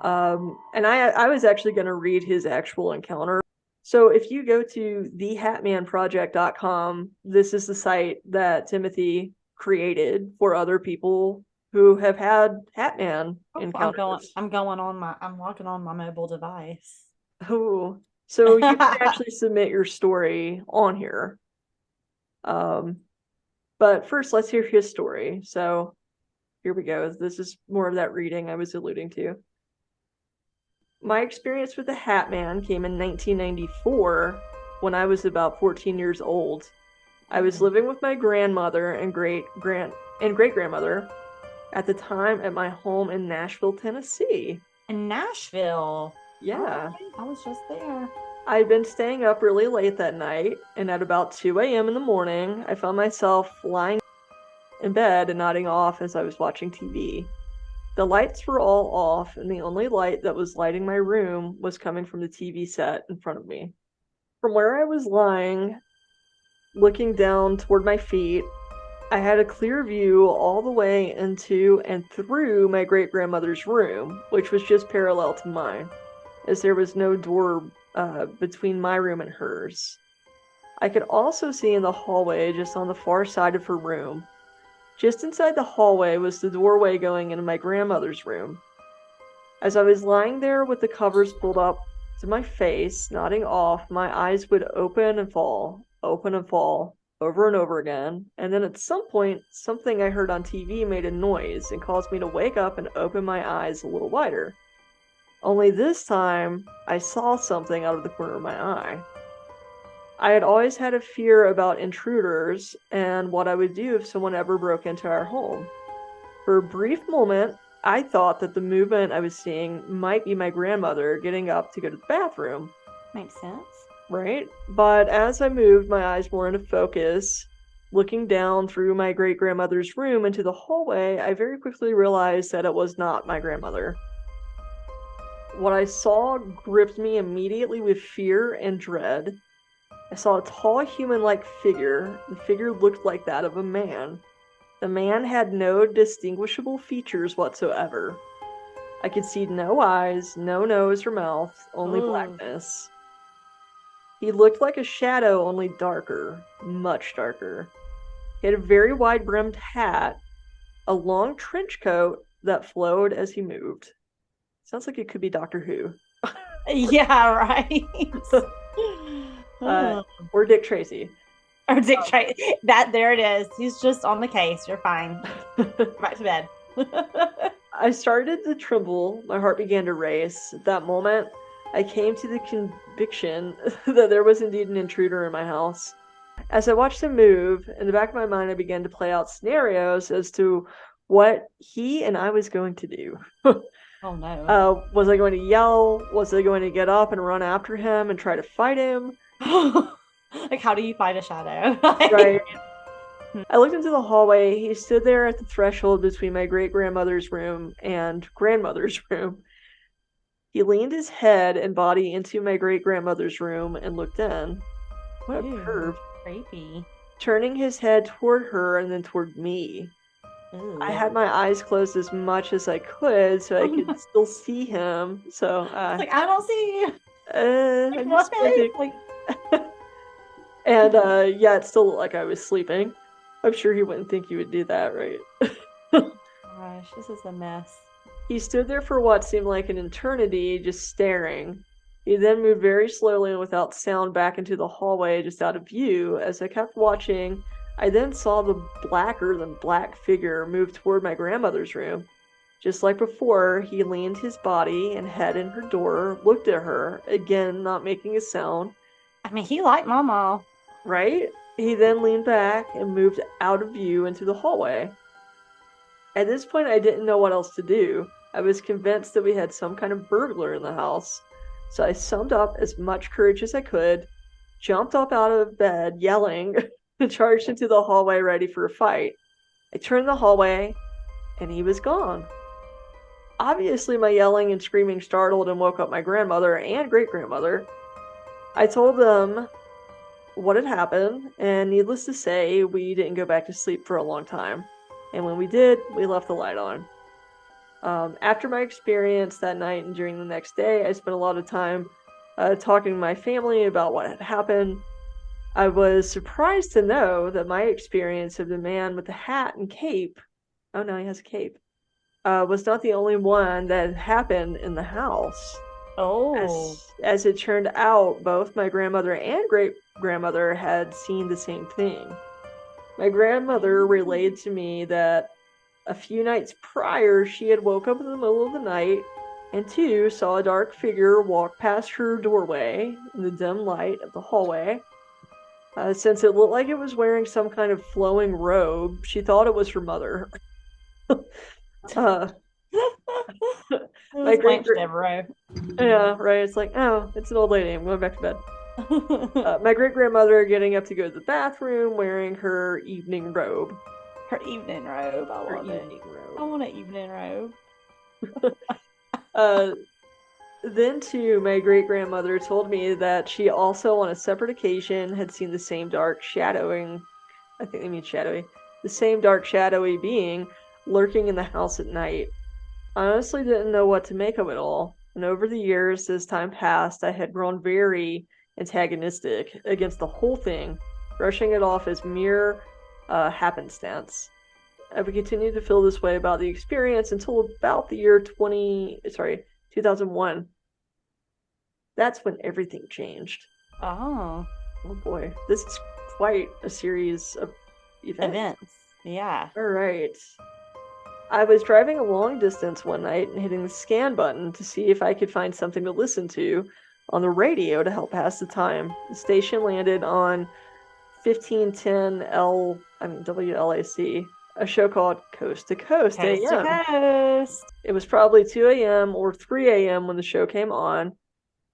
And I was actually going to read his actual encounter. So if you go to thehatmanproject.com, this is the site that Timothy created for other people who have had Hatman encounters. I'm logging on my mobile device. Oh, so you can actually submit your story on here. But first, let's hear his story. So here we go. This is more of that reading I was alluding to. My experience with the Hat Man came in 1994 when I was about 14 years old. I was living with my grandmother and great grandmother. At the time, at my home in Nashville, Tennessee. In Nashville. Yeah. Okay, I was just there. I'd been staying up really late that night, and at about 2 a.m. in the morning, I found myself lying in bed and nodding off as I was watching TV. The lights were all off, and the only light that was lighting my room was coming from the TV set in front of me. From where I was lying, looking down toward my feet, I had a clear view all the way into and through my great-grandmother's room, which was just parallel to mine, as there was no door between my room and hers. I could also see in the hallway just on the far side of her room. Just inside the hallway was the doorway going into my grandmother's room. As I was lying there with the covers pulled up to my face, nodding off, my eyes would open and fall, over and over again, and then at some point, something I heard on TV made a noise and caused me to wake up and open my eyes a little wider. Only this time, I saw something out of the corner of my eye. I had always had a fear about intruders and what I would do if someone ever broke into our home. For a brief moment, I thought that the movement I was seeing might be my grandmother getting up to go to the bathroom. Makes sense. Right? But as I moved my eyes more into focus, looking down through my great-grandmother's room into the hallway, I very quickly realized that it was not my grandmother. What I saw gripped me immediately with fear and dread. I saw a tall human-like figure. The figure looked like that of a man. The man had no distinguishable features whatsoever. I could see no eyes, no nose or mouth, only blackness. He looked like a shadow, only darker, much darker. He had a very wide-brimmed hat, a long trench coat that flowed as he moved. Sounds like it could be Doctor Who. Yeah, right. Or Dick Tracy. Or Dick Tracy. There it is. He's just on the case. You're fine. Back to bed. I started to tremble. My heart began to race. At that moment, I came to the conviction that there was indeed an intruder in my house. As I watched him move, in the back of my mind, I began to play out scenarios as to what he and I was going to do. Oh, no. Was I going to yell? Was I going to get up and run after him and try to fight him? Like, how do you fight a shadow? Right. I looked into the hallway. He stood there at the threshold between my great-grandmother's room and grandmother's room. He leaned his head and body into my great-grandmother's room and looked in. What a perv. Creepy. Turning his head toward her and then toward me. Ooh. I had my eyes closed as much as I could so I could still see him. So I don't see you. I'm just and yeah, it still looked like I was sleeping. I'm sure he wouldn't think you would do that, right? Gosh, this is a mess. He stood there for what seemed like an eternity, just staring. He then moved very slowly and without sound back into the hallway, just out of view. As I kept watching, I then saw the blacker than black figure move toward my grandmother's room. Just like before, he leaned his body and head in her door, looked at her, again not making a sound. I mean, he liked Mama. Right? He then leaned back and moved out of view into the hallway. At this point, I didn't know what else to do. I was convinced that we had some kind of burglar in the house. So I summed up as much courage as I could, jumped up out of bed, yelling, and charged into the hallway ready for a fight. I turned the hallway, and he was gone. Obviously, my yelling and screaming startled and woke up my grandmother and great-grandmother. I told them what had happened, and needless to say, we didn't go back to sleep for a long time. And when we did, we left the light on. After my experience that night and during the next day, I spent a lot of time talking to my family about what had happened. I was surprised to know that my experience of the man with the hat and cape, oh no, he has a cape, was not the only one that had happened in the house. Oh. As it turned out, both my grandmother and great-grandmother had seen the same thing. My grandmother relayed to me that a few nights prior, she had woke up in the middle of the night and too saw a dark figure walk past her doorway in the dim light of the hallway. Since it looked like it was wearing some kind of flowing robe, she thought it was her mother. uh, It my was great Blanche Devereaux. yeah, right. It's like, oh, it's an old lady. I'm going back to bed. My great grandmother getting up to go to the bathroom wearing her evening robe. Her evening robe. I Her love it. evening I robe. want an evening robe. Uh, then, too, my great grandmother told me that she also, on a separate occasion, had seen the same dark shadowing. I think they mean shadowy. The same dark shadowy being lurking in the house at night. I honestly didn't know what to make of it all, and over the years, as time passed, I had grown very antagonistic against the whole thing, brushing it off as mere happenstance. I would continue to feel this way about the experience until about the year 2001. That's when everything changed. Oh, Oh boy, this is quite a series of events. Yeah. All right. I was driving a long distance one night and hitting the scan button to see if I could find something to listen to on the radio to help pass the time. The station landed on 1510 WLAC, a show called Coast to Coast Coast to AM. coast. It was probably 2 a.m. or 3 a.m. when the show came on.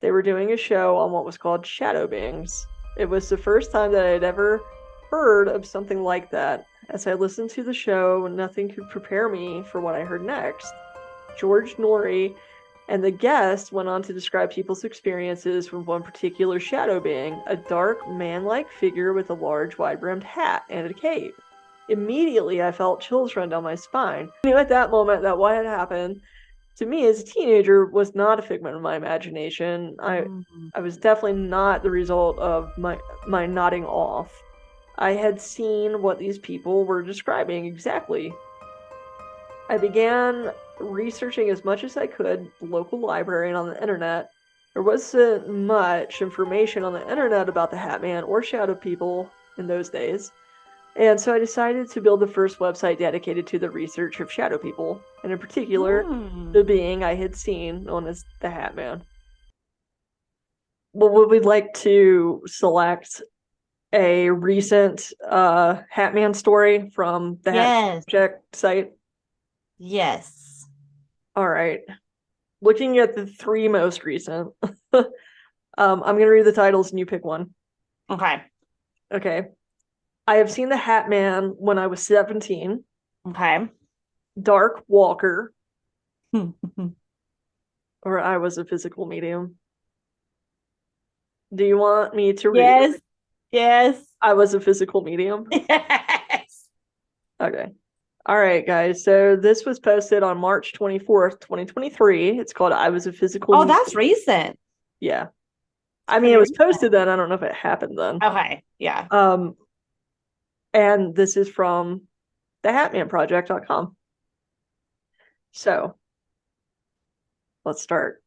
They were doing a show on what was called shadow beings. It was the first time that I had ever heard of something like that. As I listened to the show, nothing could prepare me for what I heard next. George Norrie and the guest went on to describe people's experiences with one particular shadow being, a dark, man-like figure with a large, wide-brimmed hat and a cape. Immediately, I felt chills run down my spine. I knew at that moment that what had happened to me as a teenager was not a figment of my imagination. I was definitely not the result of my nodding off. I had seen what these people were describing exactly. I began researching as much as I could, the local library and on the internet. There wasn't much information on the internet about the Hatman or Shadow people in those days. And so I decided to build the first website dedicated to the research of shadow people, and in particular, the being I had seen known as the Hatman. Well, would we like to select a recent Hatman story from the Hat Project site? Yes. All right. Looking at the three most recent, I'm going to read the titles and you pick one. Okay. Okay. I have seen the Hatman when I was 17. Okay. Dark Walker. Or I was a physical medium. Do you want me to read? Yes. Yes. I was a physical medium. Yes. Okay. All right, guys. So this was posted on March 24th, 2023. It's called I Was a Physical Medium. That's recent. Yeah. I mean, it was posted then. I don't know if it happened then. Okay. Yeah. And this is from thehatmanproject.com. So let's start.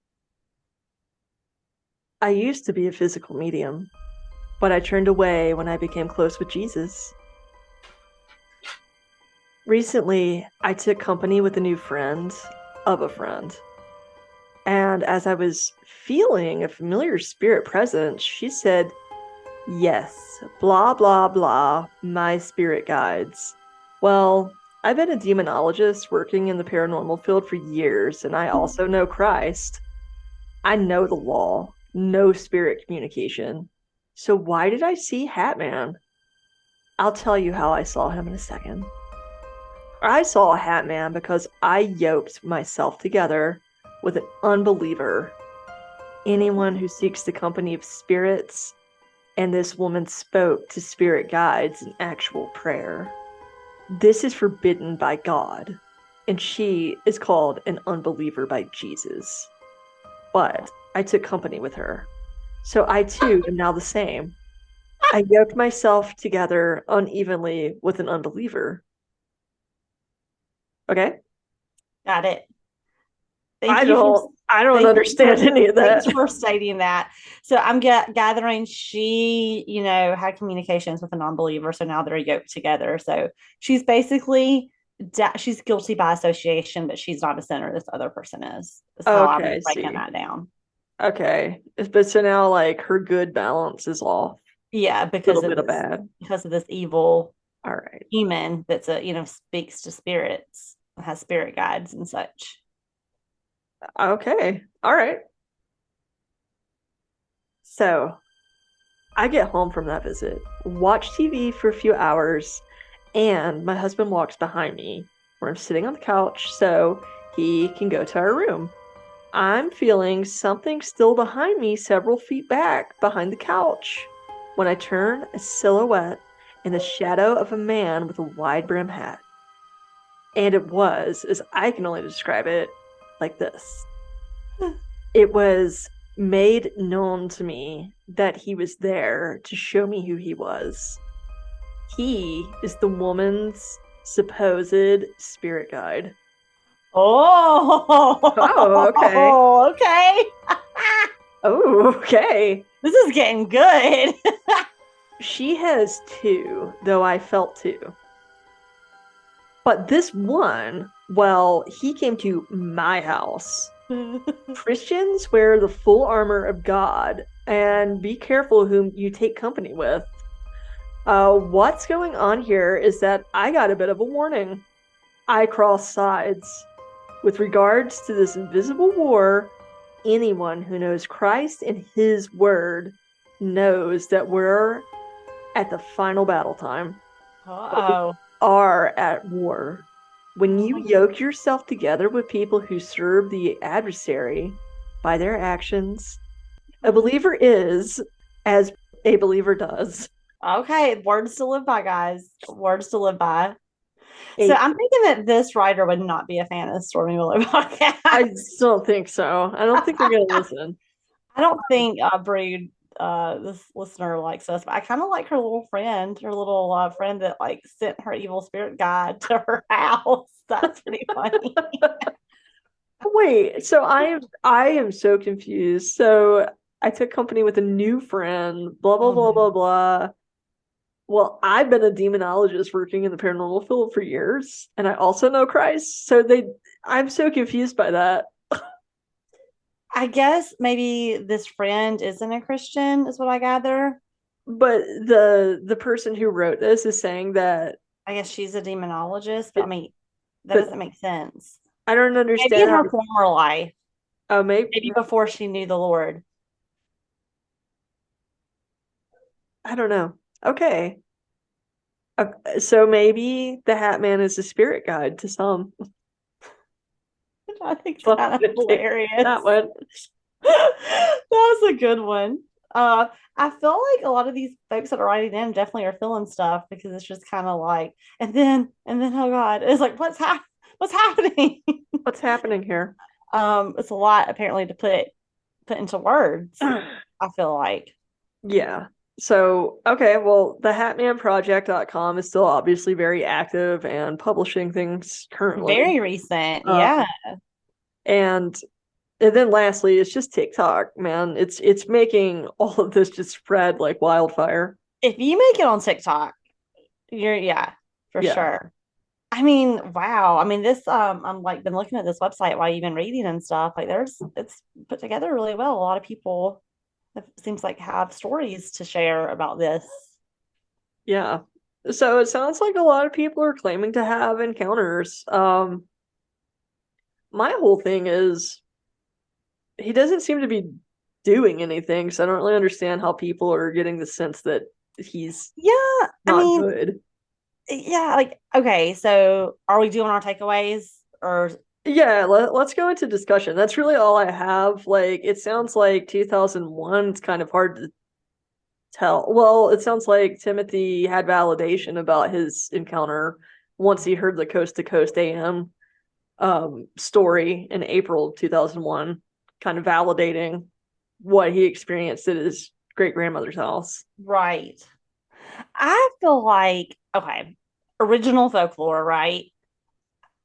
I used to be a physical medium, but I turned away when I became close with Jesus. Recently, I took company with a new friend of a friend. And as I was feeling a familiar spirit presence, she said, "Yes, blah, blah, blah, my spirit guides." Well, I've been a demonologist working in the paranormal field for years, and I also know Christ. I know the law, no spirit communication. So why did I see Hatman? I'll tell you how I saw him in a second. I saw a Hatman because I yoked myself together with an unbeliever. Anyone who seeks the company of spirits, and this woman spoke to spirit guides in actual prayer. This is forbidden by God, and she is called an unbeliever by Jesus. But I took company with her, so I too am now the same. I yoked myself together unevenly with an unbeliever. Okay? Got it. I don't understand any of that. Thanks for stating that. So I'm gathering she, had communications with a non-believer, so now they're yoked together. So she's basically she's guilty by association, but she's not a sinner. This other person is. That's how I'm breaking that down. Okay, but so now like her good balance is off. Yeah, because of bad. Because of this evil. All right. Demon that's speaks to spirits. has spirit guides and such. Okay. All right. So I get home from that visit, watch TV for a few hours, and my husband walks behind me where I'm sitting on the couch so he can go to our room. I'm feeling something still behind me several feet back behind the couch. When I turn, a silhouette in the shadow of a man with a wide brim hat. And it was, as I can only describe it, like this. It was made known to me that he was there to show me who he was. He is the woman's supposed spirit guide. Oh, Oh, okay. okay. Oh, okay. This is getting good. She has two, though I felt two. But this one, well, he came to my house. Christians wear the full armor of God, and be careful whom you take company with. What's going on here is that I got a bit of a warning. I cross sides. With regards to this invisible war, anyone who knows Christ and his word knows that we're at the final battle time. Uh-oh. Are at war. When you yoke yourself together with people who serve the adversary by their actions, a believer is as a believer does. Okay, words to live by, guys. Words to live by. So I'm thinking that this writer would not be a fan of the Stormy Willow podcast. I don't think so. I don't think they're going to listen. I don't think Brood, this listener, likes us, but I kind of like her little friend, friend that like sent her evil spirit guide to her house. That's pretty funny. Wait, so I am so confused. So I took company with a new friend, blah blah blah blah blah. Well, I've been a demonologist working in the paranormal field for years, and I also know Christ. So I'm so confused by that. I guess maybe this friend isn't a Christian, is what I gather. But the person who wrote this is saying that I guess she's a demonologist, but I mean, that doesn't make sense. I don't understand. Maybe in her former life. Oh, maybe before she knew the Lord. I don't know. Okay. So maybe the Hatman is a spirit guide to some. I think it's kind of hilarious. That one. That was a good one. I feel like a lot of these folks that are writing in definitely are feeling stuff because it's just kind of like, and then, oh God, it's like, what's happening? What's happening here? It's a lot apparently to put into words. I feel like. Yeah. So, okay, well, the hatmanproject.com is still obviously very active and publishing things currently. Very recent, yeah. And then lastly, it's just TikTok, man. It's making all of this just spread like wildfire. If you make it on TikTok, for sure. I mean, wow. I mean, this I'm like been looking at this website while you've been reading and stuff. Like it's put together really well. A lot of people, it seems like, have stories to share about this. Yeah. So it sounds like a lot of people are claiming to have encounters. My whole thing is he doesn't seem to be doing anything, so I don't really understand how people are getting the sense that he's not good. Yeah, like, okay, so are we doing our takeaways or yeah, let's go into discussion. That's really all I have. Like, it sounds like 2001. It's kind of hard to tell. Well, it sounds like Timothy had validation about his encounter once he heard the Coast to Coast AM story in April of 2001, kind of validating what he experienced at his great grandmother's house. Right. I feel like, okay, original folklore, right?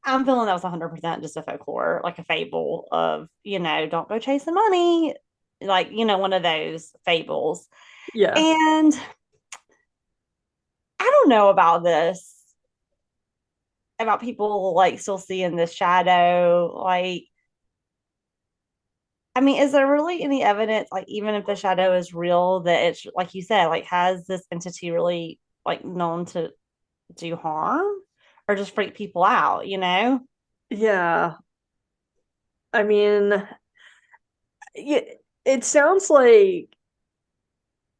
I'm feeling that was 100% just a folklore, like a fable of, don't go chasing money, like, one of those fables. Yeah. And I don't know about this, about people like still seeing this shadow. Like, I mean, is there really any evidence, like, even if the shadow is real, that it's, like you said, like, has this entity really, like, known to do harm or just freak people out, Yeah. I mean, it sounds like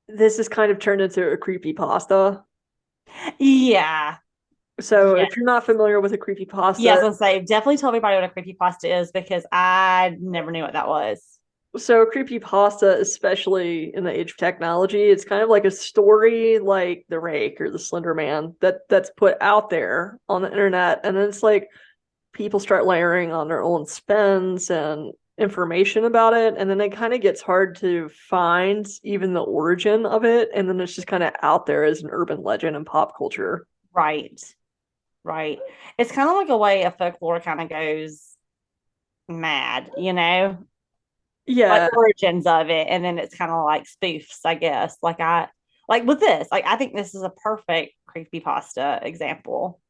this has kind of turned into a creepy pasta. Yeah. So Yeah. if you're not familiar with a creepy Yes, pasta, I'll say definitely tell everybody what a creepypasta is because I never knew what that was. so creepy pasta, especially in the age of technology, it's kind of like a story like The Rake or The Slender Man that's put out there on the internet, and then it's like people start layering on their own spins and information about it, and then it kind of gets hard to find even the origin of it, and then it's just kind of out there as an urban legend in pop culture. Right. Right. It's kind of like a way of folklore kind of goes mad, like Yeah, origins of it. And then it's kind of like spoofs, I guess. Like with this, like I think this is a perfect creepypasta example.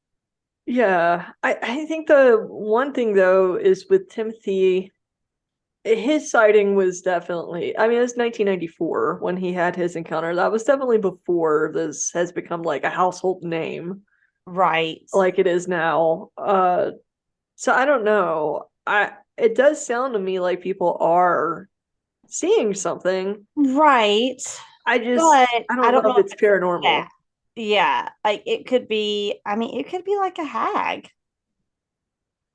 yeah. I think the one thing though is with Timothy, his sighting was definitely, I mean, it was 1994 when he had his encounter. That was definitely before this has become like a household name Right. like it is now. So I don't know. It does sound to me like people are seeing something. Right. But I I don't know don't if know if it's it's that. paranormal. Yeah. Like it could be, I mean, it could be like a hag.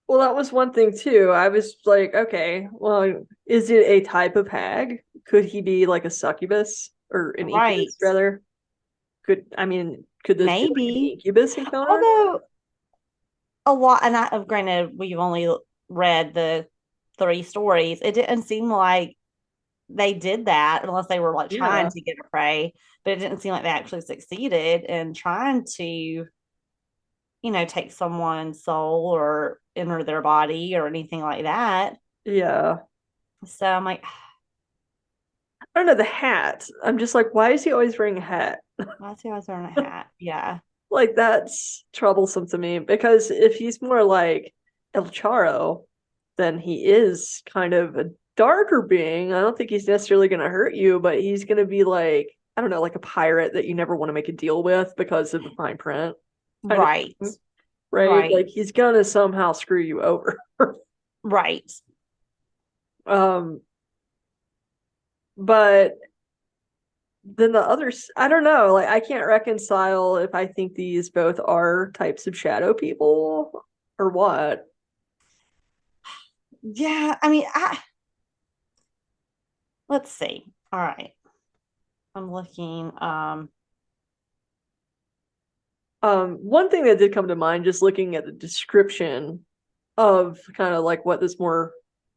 Well, that was one thing too. I was like, okay, well, is it a type of hag? Could he be like a succubus or an Right. incubus rather? I mean, could this be like an Maybe. incubus encounter? Although a lot, and granted, we've only read the three stories. It didn't seem like they did that unless they were like trying Yeah, to get a prey, but it didn't seem like they actually succeeded in trying to, take someone's soul or enter their body or anything like that. yeah. So I'm like, I don't know the hat. I'm just like, why is he always wearing a hat? why is he always wearing a hat? Yeah. Like that's troublesome to me because if he's more like El Charo, then he is kind of a darker being. I don't think he's necessarily going to hurt you, but he's going to be like, I don't know, like a pirate that you never want to make a deal with because of the fine print kind of Right. thing, right? Right. Like he's going to somehow screw you over. Right. um, but then the others, I don't know. Like I can't reconcile if I think these both are types of shadow people or what. Yeah. I mean, let's see. All right. I'm looking. One thing that did come to mind, just looking at the description of kind of like what this more,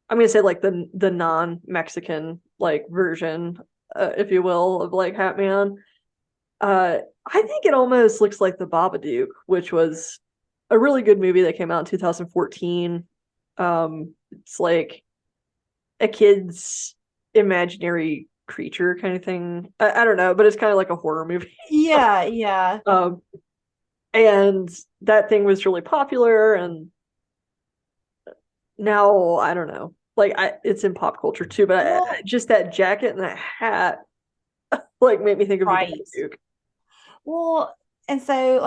I'm gonna say like the non-Mexican like version, if you will, of like Hatman. I think it almost looks like the Babadook, which was a really good movie that came out in 2014. It's like a kid's imaginary creature kind of thing. I don't know, but it's kind of like a horror movie. Yeah. Yeah. Um, and that thing was really popular, and now I don't know. Like it's in pop culture too, but Well, just that jacket and that hat like made me think of the right. Babadook. Well, and so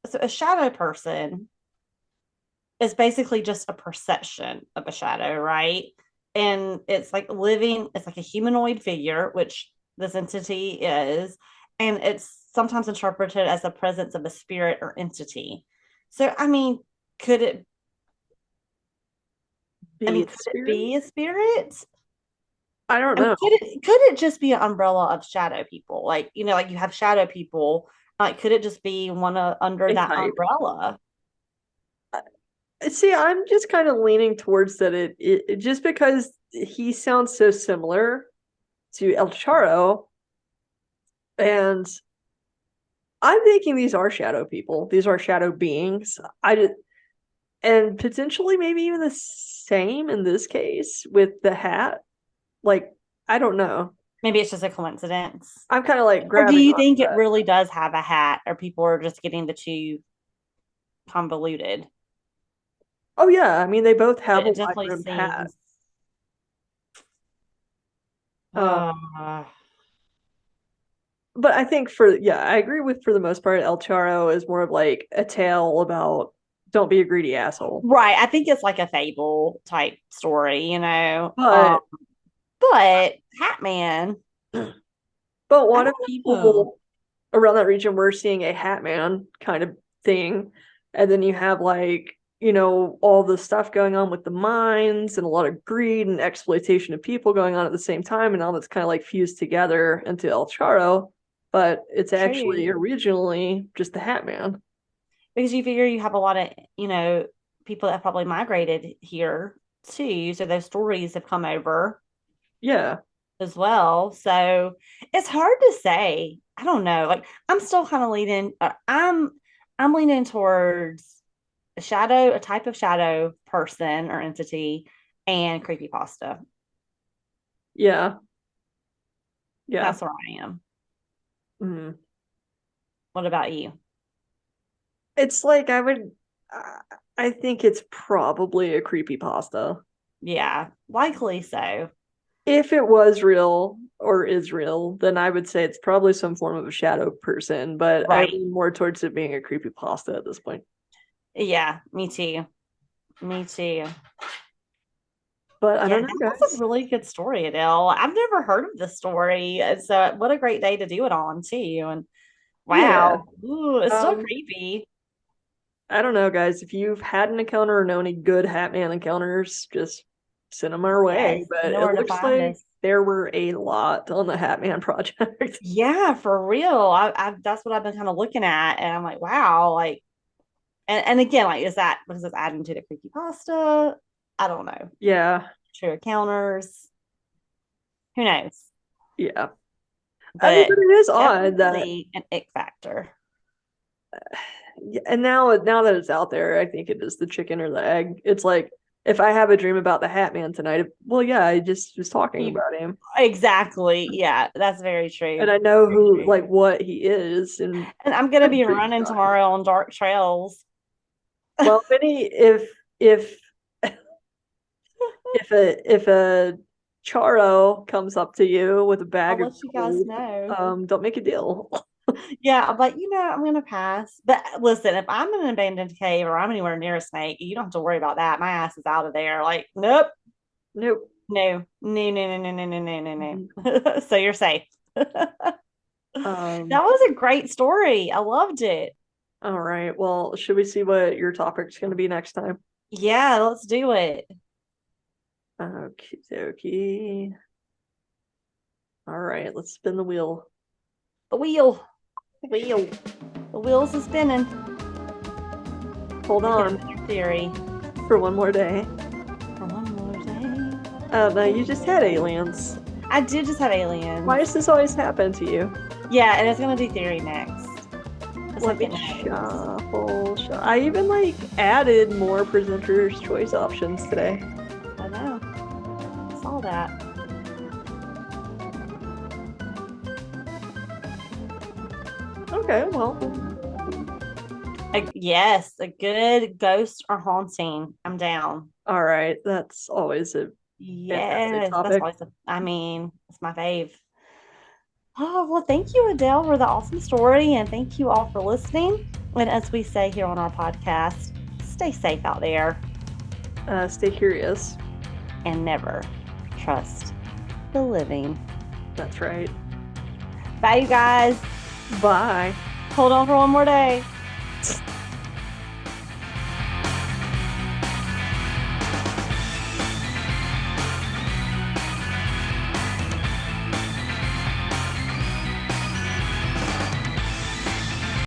so a shadow person is basically just a perception of a shadow, right? And it's like it's like a humanoid figure, which this entity is, and it's sometimes interpreted as the presence of a spirit or entity. So, I mean, could it? I Be mean, it could it spirit? be a spirit? I don't I mean, know. could it just be an umbrella of shadow people? Like, like you have shadow people. Like, could it just be one under A that type. umbrella? See, I'm just kind of leaning towards that just because he sounds so similar to El Charo, and I'm thinking these are shadow people. These are shadow beings. And potentially maybe even the same in this case with the hat. Like, I don't know. Maybe it's just a coincidence. I'm kind of like Or do grabbing you onto think it that. really does have a hat, or people are just getting the two convoluted? Oh yeah, I mean they both have a It wide definitely brimmed hat. seems. Uh, Uh, but I think for yeah, I agree with for the most part, El Charo is more of like a tale about don't be a greedy asshole. Right. I think it's like a fable type story, you know. But But Hatman, but I what if don't know. people around that region were seeing a Hatman kind of thing, and then you have like all the stuff going on with the mines and a lot of greed and exploitation of people going on at the same time, and all that's kind of like fused together into El Charo, but it's actually True. originally just the Hatman. Because you figure you have a lot of, people that probably migrated here too. So those stories have come over Yeah, as well. So it's hard to say. I don't know. Like I'm still kind of leaning. I'm leaning towards a type of shadow person or entity, and creepypasta. yeah, yeah. That's where I am. Mhm. What about you? It's like I think it's probably a creepy pasta. Yeah, likely so. If it was real or is real, then I would say it's probably some form of a shadow person, but I Right. lean more towards it being a creepy pasta at this point. Yeah, me too. Me too. But I Yeah, don't that know, was a guys. really good story, Adele. I've never heard of this story. So what a great day to do it on too. And Yeah. wow, ooh, it's still Um, creepy. I don't know, guys. If you've had an encounter or know any good Hatman encounters, just send them our way. Yes, you But know it where to looks find like us. there were a lot on the Hatman project. Yeah, for real. I that's what I've been kind of looking at, and I'm like, wow, like, and again, like, is that because it's adding to the creepy pasta? I don't know. Yeah. True encounters. Who knows? Yeah. I mean, But but it is odd that, definitely an ick factor. and now that it's out there, I think it is the chicken or the egg. It's like if I have a dream about the Hat Man tonight, well, yeah, I just was talking You about him, exactly. Yeah, that's very and true. I know Very who, true. like, what he is, and And I'm gonna I'm be pretty running excited. tomorrow on dark trails. Well, Vinny, if a Charo comes up to you with a I'll bag of let you guys gold, know. don't make a deal. Yeah, I'm like, I'm gonna pass. But listen, if I'm in an abandoned cave or I'm anywhere near a snake, you don't have to worry about that. My ass is out of there. Like, nope, Nope. no, no, no, no, no, no, no, no, no, Mhm. no. So you're safe. That Um, was a great story. I loved it. all right. Well, should we see what your topic's going to be next time? Yeah, let's do it. Okie dokie. All right, let's spin the wheel. The wheel. Wheel. The wheels is spinning. Hold Make it on another theory for one more day. for one more day. No, you just had aliens. I did just have aliens. Why does this always happen to you? Yeah, and it's gonna do theory next. Just Let like me it knows. shuffle. I even like added more presenter's choice options today. I know. I saw that. Okay, well, Yes, a good ghost or haunting. I'm down. all right. That's always a fantastic Yes, that's topic. always. I mean, it's my fave. Oh well, thank you, Adele, for the awesome story, and thank you all for listening. And as we say here on our podcast, stay safe out there Stay curious. and never trust the living. That's right. Bye, you guys. Bye. Hold on for one more day.